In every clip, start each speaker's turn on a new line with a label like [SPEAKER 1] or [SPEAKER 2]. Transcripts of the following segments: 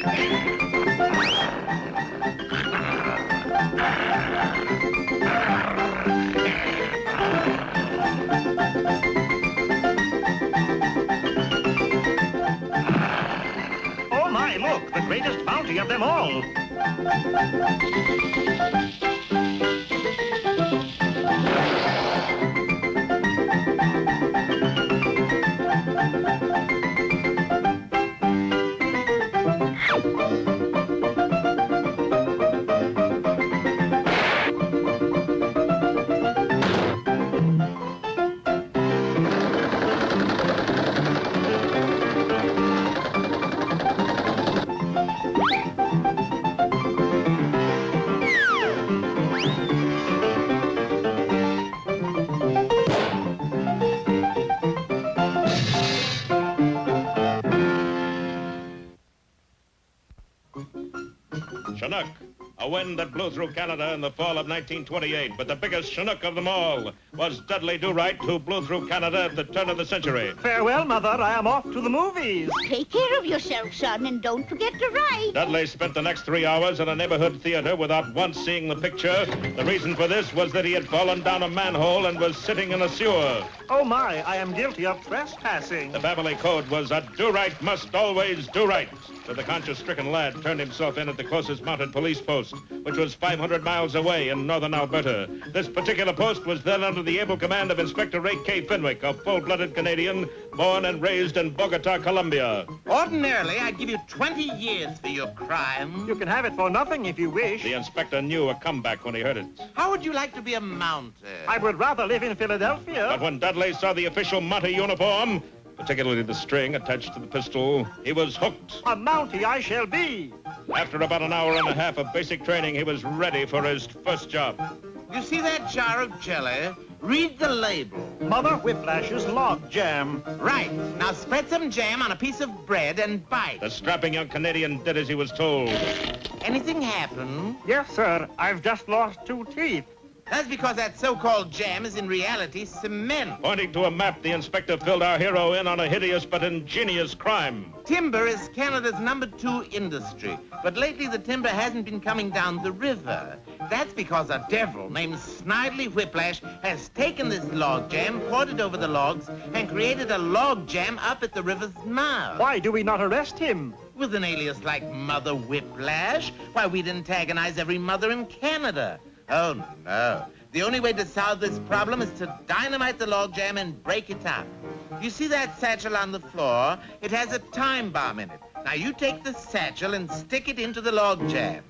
[SPEAKER 1] Oh my, look, the greatest bounty of them all.
[SPEAKER 2] Chinook, a wind that blew through Canada in the fall of 1928. But the biggest Chinook of them all was Dudley Do-Right, who blew through Canada at the turn of the century.
[SPEAKER 1] Farewell, Mother. I am off to the movies.
[SPEAKER 3] Take care of yourself, son, and don't forget to write.
[SPEAKER 2] Dudley spent the next 3 hours in a neighborhood theater without once seeing the picture. The reason for this was that he had fallen down a manhole and was sitting in a sewer.
[SPEAKER 1] Oh my, I am guilty of trespassing.
[SPEAKER 2] The Beverly Code was a do-right must always do right. So the conscience-stricken lad turned himself in at the closest mounted police post, which was 500 miles away in northern Alberta. This particular post was then under the able command of Inspector Ray K. Fenwick, a full-blooded Canadian, born and raised in Bogota, Colombia.
[SPEAKER 4] Ordinarily, I'd give you 20 years for your crime.
[SPEAKER 1] You can have it for nothing if you wish.
[SPEAKER 2] The inspector knew a comeback when he heard it.
[SPEAKER 4] How would you like to be a mounted?
[SPEAKER 1] I would rather live in Philadelphia.
[SPEAKER 2] But when Dudley saw the official Mountie uniform, particularly the string attached to the pistol, he was hooked.
[SPEAKER 1] A Mountie I shall be.
[SPEAKER 2] After about an hour and a half of basic training, he was ready for his first job.
[SPEAKER 4] You see that jar of jelly? Read the label.
[SPEAKER 1] Mother Whiplash's log jam.
[SPEAKER 4] Right. Now spread some jam on a piece of bread and bite.
[SPEAKER 2] The strapping young Canadian did as he was told.
[SPEAKER 4] Anything happen?
[SPEAKER 1] Yes, sir. I've just lost 2 teeth.
[SPEAKER 4] That's because that so-called jam is in reality cement.
[SPEAKER 2] Pointing to a map, the inspector filled our hero in on a hideous but ingenious crime.
[SPEAKER 4] Timber is Canada's #2 industry, but lately the timber hasn't been coming down the river. That's because a devil named Snidely Whiplash has taken this log jam, poured it over the logs, and created a log jam up at the river's mouth.
[SPEAKER 1] Why do we not arrest him?
[SPEAKER 4] With an alias like Mother Whiplash? Why, we'd antagonize every mother in Canada. Oh, no. The only way to solve this problem is to dynamite the log jam and break it up. You see that satchel on the floor? It has a time bomb in it. Now you take the satchel and stick it into the log jam.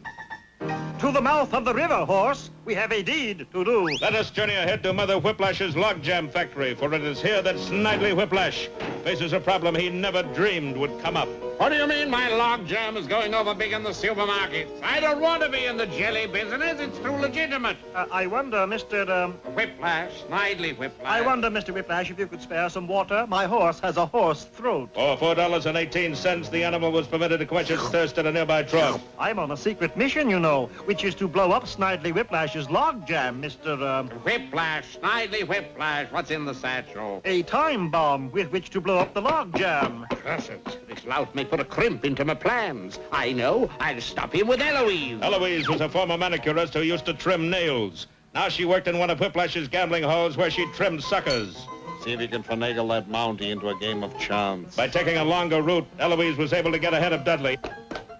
[SPEAKER 1] To the mouth of the river, horse. We have a deed to do.
[SPEAKER 2] Let us journey ahead to Mother Whiplash's log jam factory, for it is here that Snidely Whiplash faces a problem he never dreamed would come up.
[SPEAKER 5] What do you mean my log jam is going over big in the supermarkets? I don't want to be in the jelly business. It's too legitimate.
[SPEAKER 1] I wonder, Mr.
[SPEAKER 5] Whiplash, Snidely Whiplash.
[SPEAKER 1] I wonder, Mr. Whiplash, if you could spare some water. My horse has a hoarse throat.
[SPEAKER 2] For $4.18, the animal was permitted to quench its thirst at a nearby trough.
[SPEAKER 1] I'm on a secret mission, you know, which is to blow up Snidely Whiplash's log jam, Mr.
[SPEAKER 5] Whiplash, Snidely Whiplash. What's in the satchel?
[SPEAKER 1] A time bomb with which to blow up the log jam.
[SPEAKER 5] Curse it. This lout may put a crimp into my plans. I know. I'll stop him with Eloise.
[SPEAKER 2] Eloise was a former manicurist who used to trim nails. Now she worked in one of Whiplash's gambling halls where she trimmed suckers.
[SPEAKER 6] See if you can finagle that Mountie into a game of chance.
[SPEAKER 2] By taking a longer route, Eloise was able to get ahead of Dudley.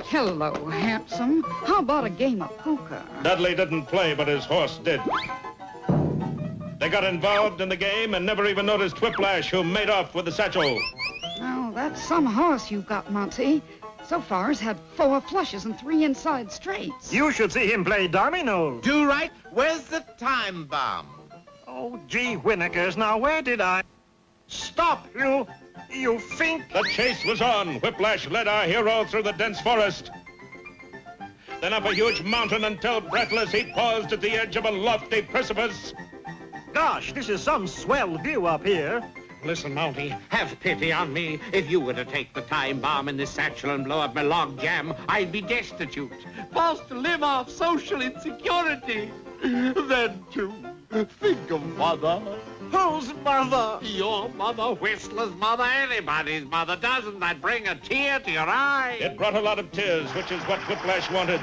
[SPEAKER 7] Hello, handsome. How about a game of poker?
[SPEAKER 2] Dudley didn't play, but his horse did. They got involved in the game and never even noticed Whiplash, who made off with the satchel.
[SPEAKER 7] Now, that's some horse you've got, Monty. So far, has had 4 flushes and 3 inside straights.
[SPEAKER 1] You should see him play dominoes.
[SPEAKER 4] Do right. Where's the time bomb?
[SPEAKER 1] Oh, gee whinnakers, now where did I... Stop, you think...
[SPEAKER 2] The chase was on. Whiplash led our hero through the dense forest. Then up a huge mountain until, breathless, he paused at the edge of a lofty precipice.
[SPEAKER 1] Gosh, this is some swell view up here.
[SPEAKER 5] Listen, Mountie, have pity on me. If you were to take the time bomb in this satchel and blow up my log jam, I'd be destitute, forced to live off social insecurity. Then, too, think of Mother.
[SPEAKER 1] Whose mother?
[SPEAKER 5] Your mother, Whistler's mother, anybody's mother. Doesn't that bring a tear to your eye?
[SPEAKER 2] It brought a lot of tears, which is what Whiplash wanted.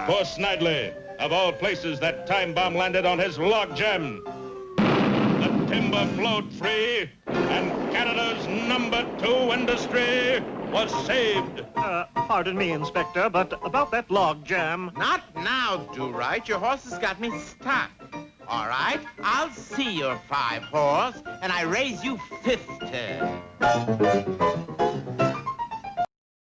[SPEAKER 2] Poor Snidely. Of all places, that time bomb landed on his log jam. The timber flowed free, and Canada's #2 industry was saved.
[SPEAKER 1] Pardon me, Inspector, but about that log jam.
[SPEAKER 4] Not now, Do-Right. Your horse has got me stuck. All right, I'll see your 5 horse, and I raise you 50.